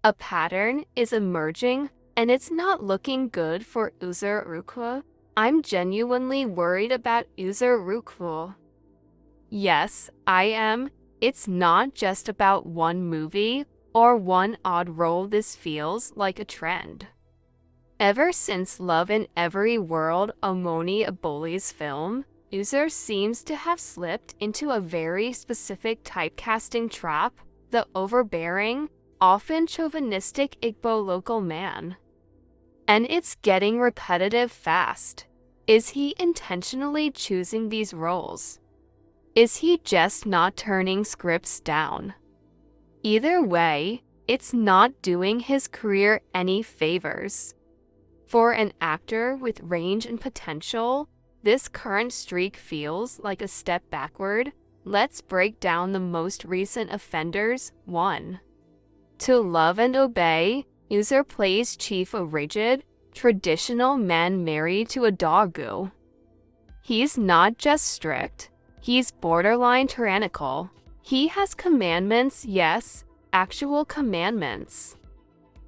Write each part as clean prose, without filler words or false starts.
A pattern is emerging, and it's not looking good for Uzor Arukwe. I'm genuinely worried about Uzor Arukwe. Yes, I am. It's not just about one movie or one odd role. This feels like a trend. Ever since Love in Every World, Omoni Aboli's film, Uzor seems to have slipped into a very specific typecasting trap, the overbearing, often chauvinistic Igbo local man. And it's getting repetitive fast. Is he intentionally choosing these roles? Is he just not turning scripts down? Either way, it's not doing his career any favors. For an actor with range and potential, this current streak feels like a step backward. Let's break down the most recent offenders. 1. To Love and Obey, Uzor plays Chief, a rigid, traditional man married to a dogu. He's not just strict, he's borderline tyrannical. He has commandments, yes, actual commandments.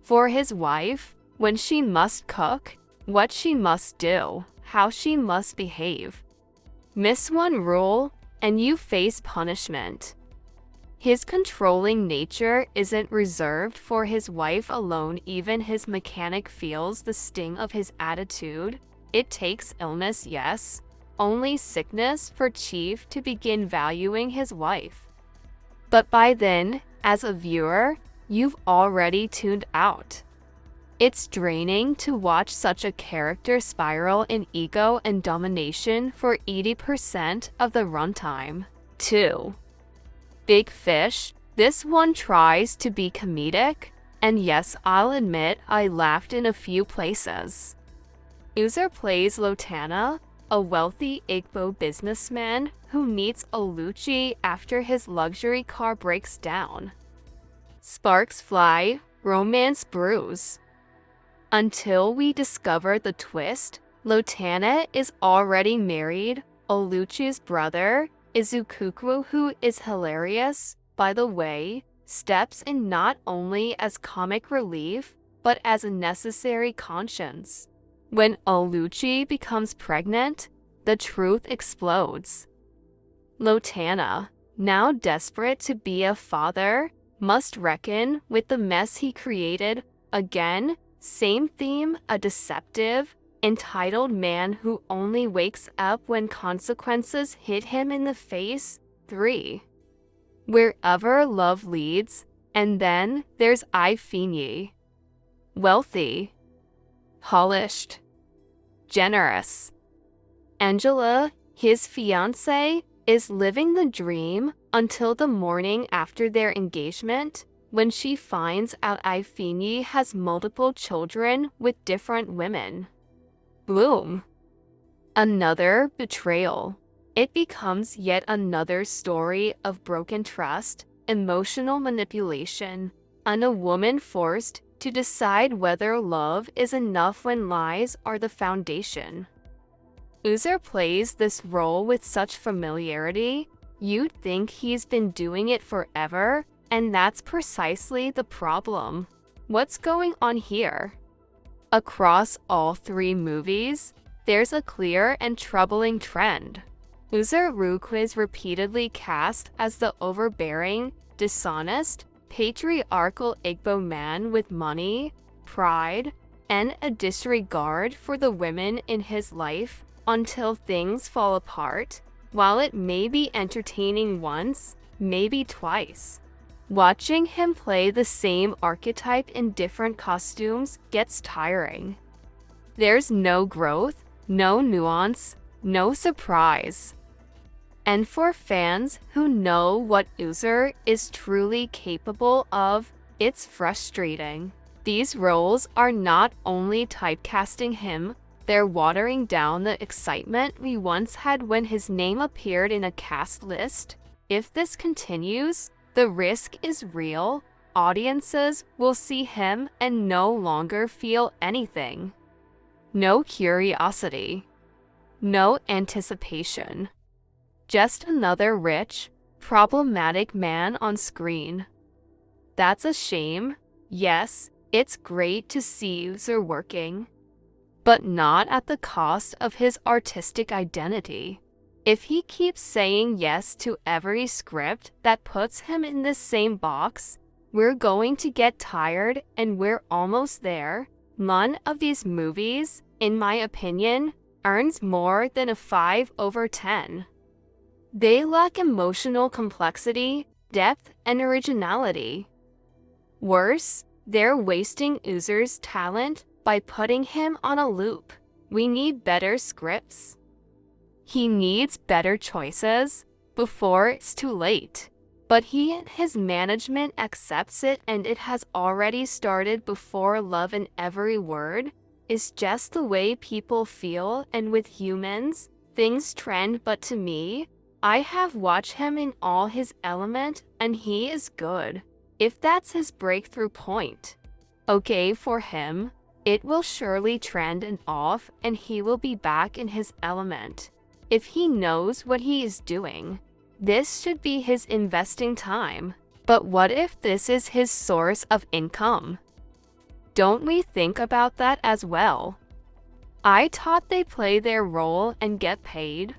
For his wife, when she must cook, what she must do, how she must behave. Miss one rule, and you face punishment. His controlling nature isn't reserved for his wife alone. Even his mechanic feels the sting of his attitude. It takes illness, yes, only sickness for Chief to begin valuing his wife. But by then, as a viewer, you've already tuned out. It's draining to watch such a character spiral in ego and domination for 80% of the runtime. 2. Big Fish. This one tries to be comedic, and yes, I'll admit I laughed in a few places. Uzor plays Lotana, a wealthy Igbo businessman who meets Oluchi after his luxury car breaks down. Sparks fly, romance brews. Until we discover the twist, Lotana is already married. Oluchi's brother, Izukukwu, who is hilarious, by the way, steps in not only as comic relief, but as a necessary conscience. When Oluchi becomes pregnant, the truth explodes. Lotana, now desperate to be a father, must reckon with the mess he created. Again, same theme, a deceptive, entitled man who only wakes up when consequences hit him in the face. 3. Wherever love leads. And then there's Ifeanyi. Wealthy, polished, generous. Angela, his fiancée, is living the dream until the morning after their engagement, when she finds out Ifeanyi has multiple children with different women. Bloom. Another betrayal. It becomes yet another story of broken trust, emotional manipulation, and a woman forced to decide whether love is enough when lies are the foundation. Uzor plays this role with such familiarity, you'd think he's been doing it forever, and that's precisely the problem. What's going on here? Across all 3 movies, there's a clear and troubling trend. Uzor Arukwe is repeatedly cast as the overbearing, dishonest, patriarchal Igbo man with money, pride, and a disregard for the women in his life until things fall apart. While it may be entertaining once, maybe twice, watching him play the same archetype in different costumes gets tiring. There's no growth, no nuance, no surprise. And for fans who know what Uzor is truly capable of, it's frustrating. These roles are not only typecasting him, they're watering down the excitement we once had when his name appeared in a cast list. If this continues, the risk is real. Audiences will see him and no longer feel anything. No curiosity. No anticipation. Just another rich, problematic man on screen. That's a shame. Yes, it's great to see Uzor working, but not at the cost of his artistic identity. If he keeps saying yes to every script that puts him in the same box, we're going to get tired, and we're almost there. None of these movies, in my opinion, earns more than a 5/10. They lack emotional complexity, depth, and originality. Worse, they're wasting Uzor's talent by putting him on a loop. We need better scripts. He needs better choices before it's too late. But he and his management accepts it, and it has already started before Love in Every Word is just the way people feel, and with humans, things trend. But to me, I have watched him in all his element, and he is good. If that's his breakthrough point, okay for him, it will surely trend and off, and he will be back in his element. If he knows what he is doing, this should be his investing time. But what if this is his source of income? Don't we think about that as well? I thought they play their role and get paid.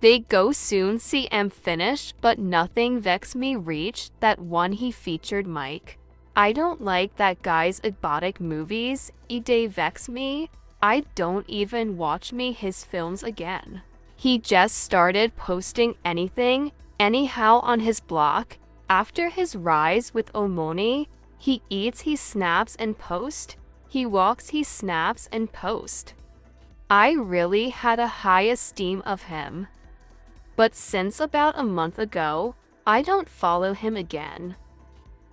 They go soon see finish, but nothing vex me reached that one he featured Mike. I don't like that guy's exotic movies, they vex me. I don't even watch me his films again. He just started posting anything, anyhow on his blog. After his rise with Omoni, he eats, he snaps and post. He walks, he snaps and post. I really had a high esteem of him. But since about a month ago, I don't follow him again.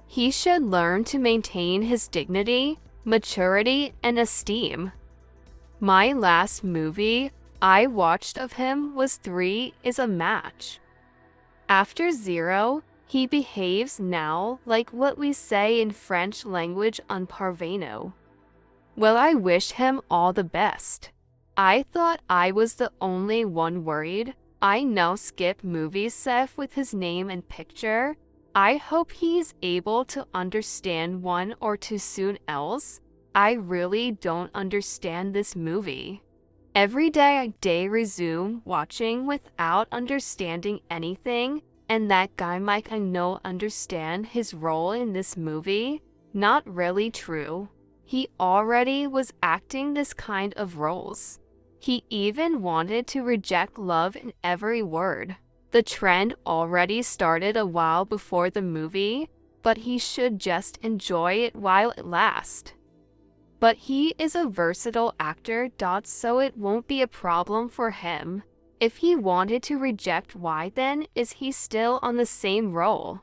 He should learn to maintain his dignity, maturity, and esteem. My last movie I watched of him was 3 is a Match. After 0, he behaves now like what we say in French language un parvenu. Well, I wish him all the best. I thought I was the only one worried. I now skip movies safe with his name and picture. I hope he's able to understand one or two soon, else I really don't understand this movie. Every day I resume watching without understanding anything, and that guy Mike I know understand his role in this movie. Not really true. He already was acting this kind of roles. He even wanted to reject Love in Every Word. The trend already started a while before the movie, but he should just enjoy it while it lasts. But he is a versatile actor, so it won't be a problem for him. If he wanted to reject, why then is he still on the same role?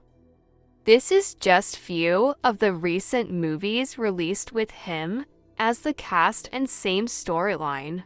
This is just few of the recent movies released with him as the cast and same storyline.